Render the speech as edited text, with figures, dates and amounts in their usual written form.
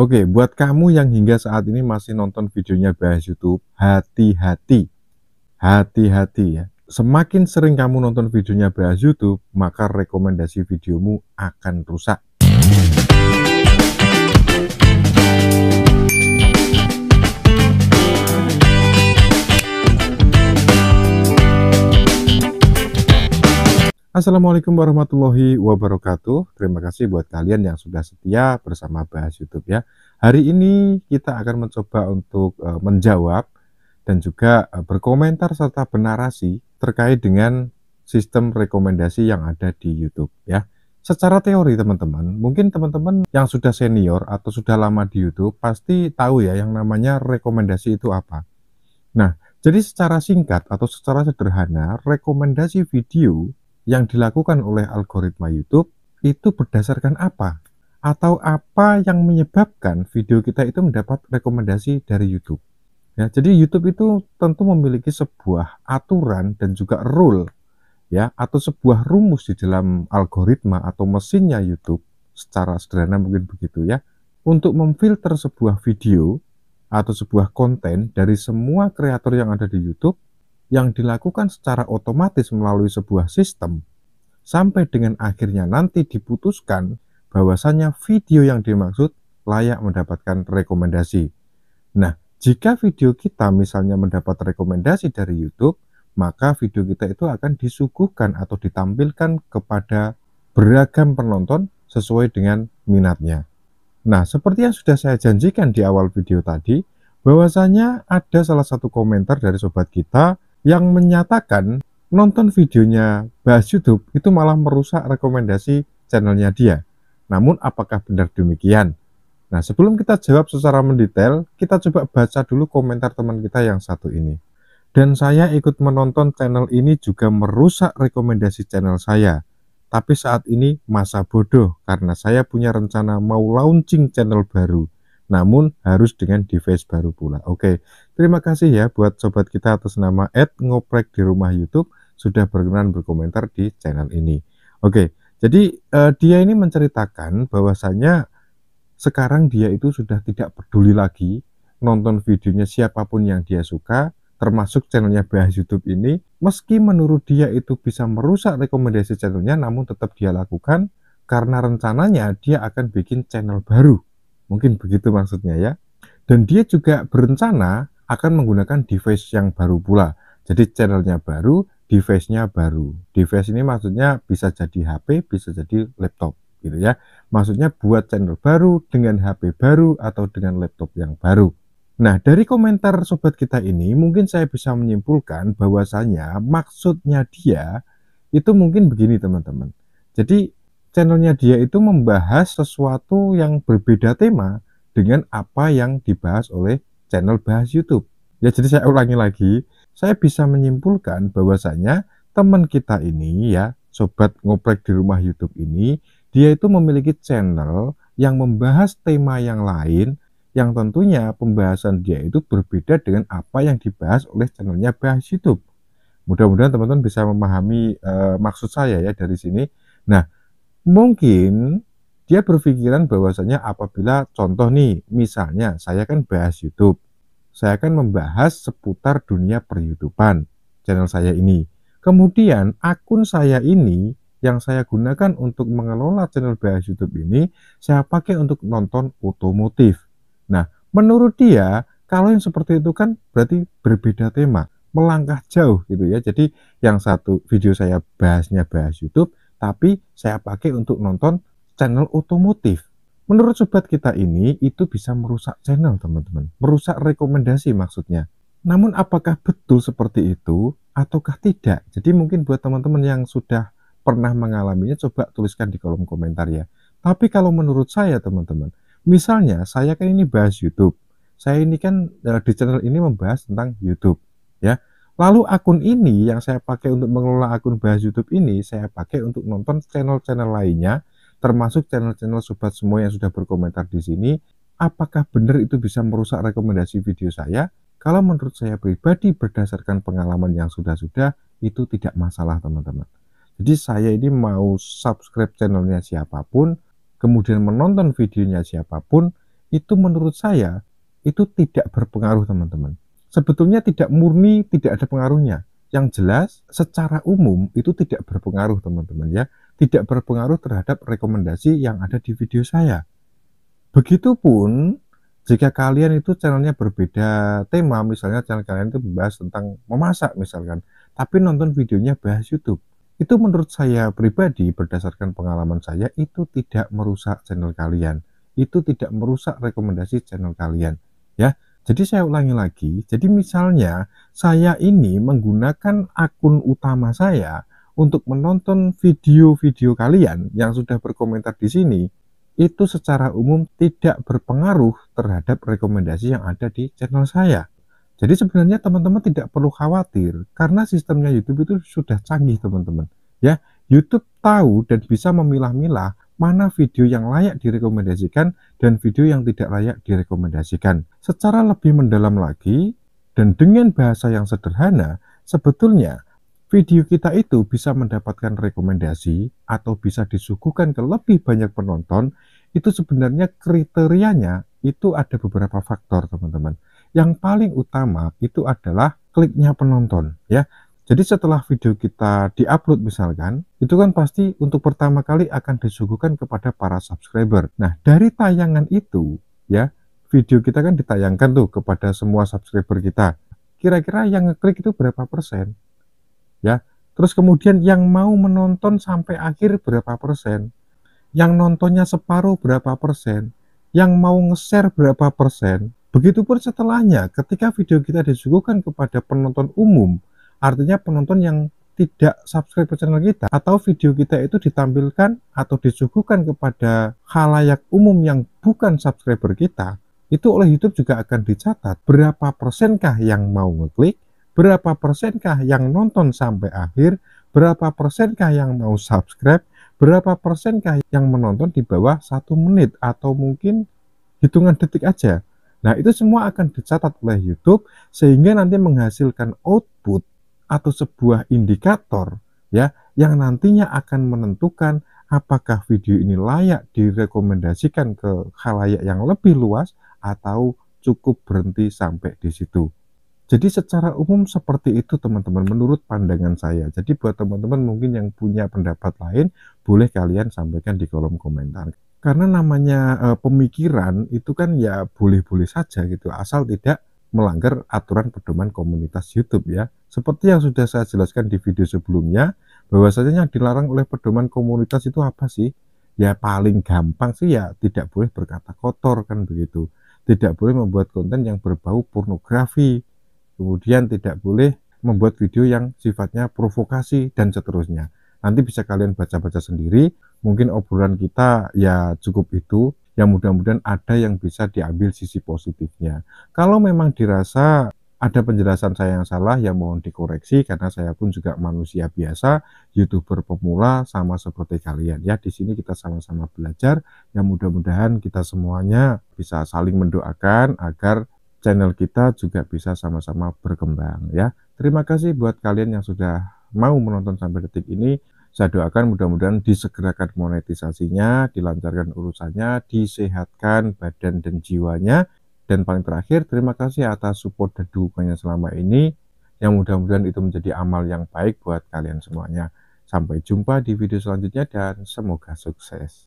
Oke, buat kamu yang hingga saat ini masih nonton videonya bahas YouTube, hati-hati, hati-hati ya. Semakin sering kamu nonton videonya bahas YouTube, maka rekomendasi videomu akan rusak. Assalamualaikum warahmatullahi wabarakatuh. Terima kasih buat kalian yang sudah setia bersama Bahas YouTube ya. Hari ini kita akan mencoba untuk menjawab dan juga berkomentar serta bernarasi terkait dengan sistem rekomendasi yang ada di YouTube ya. Secara teori teman-teman, mungkin teman-teman yang sudah senior atau sudah lama di YouTube pasti tahu ya yang namanya rekomendasi itu apa. Nah, jadi secara singkat atau secara sederhana, rekomendasi video yang dilakukan oleh algoritma YouTube itu berdasarkan apa? Atau apa yang menyebabkan video kita itu mendapat rekomendasi dari YouTube? Ya, jadi YouTube itu tentu memiliki sebuah aturan dan juga rule ya, atau sebuah rumus di dalam algoritma atau mesinnya YouTube, secara sederhana mungkin begitu ya, untuk memfilter sebuah video atau sebuah konten dari semua kreator yang ada di YouTube yang dilakukan secara otomatis melalui sebuah sistem, sampai dengan akhirnya nanti diputuskan bahwasannya video yang dimaksud layak mendapatkan rekomendasi. Nah, jika video kita misalnya mendapat rekomendasi dari YouTube, maka video kita itu akan disuguhkan atau ditampilkan kepada beragam penonton sesuai dengan minatnya. Nah, seperti yang sudah saya janjikan di awal video tadi, bahwasanya ada salah satu komentar dari sobat kita yang menyatakan nonton videonya bahas YouTube itu malah merusak rekomendasi channelnya dia. Namun apakah benar demikian? Nah, sebelum kita jawab secara mendetail, kita coba baca dulu komentar teman kita yang satu ini. Dan saya ikut menonton channel ini juga merusak rekomendasi channel saya. Tapi saat ini masa bodoh karena saya punya rencana mau launching channel baru. Namun harus dengan device baru pula. Oke, terima kasih ya buat sobat kita atas nama @ngoprek di rumah YouTube sudah berkenan berkomentar di channel ini. Oke, jadi dia ini menceritakan bahwasanya sekarang dia itu sudah tidak peduli lagi nonton videonya siapapun yang dia suka, termasuk channelnya Bahas YouTube ini, meski menurut dia itu bisa merusak rekomendasi channelnya, namun tetap dia lakukan karena rencananya dia akan bikin channel baru. Mungkin begitu maksudnya ya. Dan dia juga berencana akan menggunakan device yang baru pula. Jadi channelnya baru, device-nya baru. Device ini maksudnya bisa jadi HP, bisa jadi laptop gitu ya. Maksudnya buat channel baru dengan HP baru atau dengan laptop yang baru. Nah, dari komentar sobat kita ini mungkin saya bisa menyimpulkan bahwasanya maksudnya dia itu mungkin begini teman-teman. Jadi channelnya dia itu membahas sesuatu yang berbeda tema dengan apa yang dibahas oleh channel Bahas YouTube. Ya, jadi saya ulangi lagi, saya bisa menyimpulkan bahwasanya teman kita ini ya, sobat ngoprek di rumah YouTube ini, dia itu memiliki channel yang membahas tema yang lain, yang tentunya pembahasan dia itu berbeda dengan apa yang dibahas oleh channelnya Bahas YouTube. Mudah-mudahan teman-teman bisa memahami maksud saya ya dari sini. Nah, mungkin dia berpikiran bahwasanya apabila contoh nih, misalnya saya kan bahas YouTube, saya akan membahas seputar dunia per-YouTubean channel saya ini. Kemudian akun saya ini yang saya gunakan untuk mengelola channel Bahas YouTube ini, saya pakai untuk nonton otomotif. Nah, menurut dia, kalau yang seperti itu kan berarti berbeda tema, melangkah jauh gitu ya. Jadi yang satu video saya bahasnya Bahas YouTube, tapi saya pakai untuk nonton channel otomotif. Menurut sobat kita ini, itu bisa merusak channel teman-teman, merusak rekomendasi maksudnya. Namun apakah betul seperti itu ataukah tidak? Jadi mungkin buat teman-teman yang sudah pernah mengalaminya, coba tuliskan di kolom komentar ya. Tapi kalau menurut saya teman-teman, misalnya saya kan ini bahas YouTube, saya ini kan di channel ini membahas tentang YouTube ya. Lalu akun ini yang saya pakai untuk mengelola akun Bahas YouTube ini, saya pakai untuk nonton channel-channel lainnya, termasuk channel-channel sobat semua yang sudah berkomentar di sini. Apakah benar itu bisa merusak rekomendasi video saya? Kalau menurut saya pribadi, berdasarkan pengalaman yang sudah-sudah, itu tidak masalah teman-teman. Jadi saya ini mau subscribe channelnya siapapun, kemudian menonton videonya siapapun, itu menurut saya itu tidak berpengaruh teman-teman. Sebetulnya tidak murni tidak ada pengaruhnya. Yang jelas secara umum itu tidak berpengaruh teman-teman ya. Tidak berpengaruh terhadap rekomendasi yang ada di video saya. Begitupun jika kalian itu channelnya berbeda tema, misalnya channel kalian itu membahas tentang memasak misalkan, tapi nonton videonya bahas YouTube. Itu menurut saya pribadi, berdasarkan pengalaman saya, itu tidak merusak channel kalian. Itu tidak merusak rekomendasi channel kalian. Ya, jadi saya ulangi lagi. Jadi misalnya saya ini menggunakan akun utama saya untuk menonton video-video kalian yang sudah berkomentar di sini, itu secara umum tidak berpengaruh terhadap rekomendasi yang ada di channel saya. Jadi sebenarnya teman-teman tidak perlu khawatir karena sistemnya YouTube itu sudah canggih teman-teman. Ya, YouTube tahu dan bisa memilah-milah mana video yang layak direkomendasikan dan video yang tidak layak direkomendasikan. Secara lebih mendalam lagi dan dengan bahasa yang sederhana, sebetulnya video kita itu bisa mendapatkan rekomendasi atau bisa disuguhkan ke lebih banyak penonton, itu sebenarnya kriterianya itu ada beberapa faktor teman-teman. Yang paling utama itu adalah kliknya penonton ya. Jadi setelah video kita diupload misalkan, itu kan pasti untuk pertama kali akan disuguhkan kepada para subscriber. Nah, dari tayangan itu ya, video kita kan ditayangkan tuh kepada semua subscriber kita. Kira-kira yang ngeklik itu berapa persen? Ya, terus kemudian yang mau menonton sampai akhir berapa persen? Yang nontonnya separuh berapa persen? Yang mau nge-share berapa persen? Begitupun setelahnya, ketika video kita disuguhkan kepada penonton umum, artinya penonton yang tidak subscribe ke channel kita, atau video kita itu ditampilkan atau disuguhkan kepada khalayak umum yang bukan subscriber kita, itu oleh YouTube juga akan dicatat berapa persenkah yang mau ngeklik, berapa persenkah yang nonton sampai akhir, berapa persenkah yang mau subscribe, berapa persenkah yang menonton di bawah 1 menit atau mungkin hitungan detik aja. Nah, itu semua akan dicatat oleh YouTube sehingga nanti menghasilkan output atau sebuah indikator ya yang nantinya akan menentukan apakah video ini layak direkomendasikan ke khalayak yang lebih luas atau cukup berhenti sampai di situ. Jadi secara umum seperti itu teman-teman menurut pandangan saya. Jadi buat teman-teman mungkin yang punya pendapat lain boleh kalian sampaikan di kolom komentar. Karena namanya pemikiran itu kan ya boleh-boleh saja gitu asal tidak melanggar aturan pedoman komunitas YouTube ya. Seperti yang sudah saya jelaskan di video sebelumnya, bahwasanya yang dilarang oleh pedoman komunitas itu apa sih? Ya paling gampang sih ya tidak boleh berkata kotor kan begitu. Tidak boleh membuat konten yang berbau pornografi. Kemudian tidak boleh membuat video yang sifatnya provokasi dan seterusnya. Nanti bisa kalian baca-baca sendiri. Mungkin obrolan kita ya cukup itu. Ya mudah-mudahan ada yang bisa diambil sisi positifnya. Kalau memang dirasa ada penjelasan saya yang salah, ya mohon dikoreksi karena saya pun juga manusia biasa, YouTuber pemula sama seperti kalian. Ya di sini kita sama-sama belajar. Ya mudah-mudahan kita semuanya bisa saling mendoakan agar channel kita juga bisa sama-sama berkembang ya. Terima kasih buat kalian yang sudah mau menonton sampai detik ini. Saya doakan mudah-mudahan disegerakan monetisasinya, dilancarkan urusannya, disehatkan badan dan jiwanya. Dan paling terakhir, terima kasih atas support dan dukungannya selama ini. Yang mudah-mudahan itu menjadi amal yang baik buat kalian semuanya. Sampai jumpa di video selanjutnya dan semoga sukses.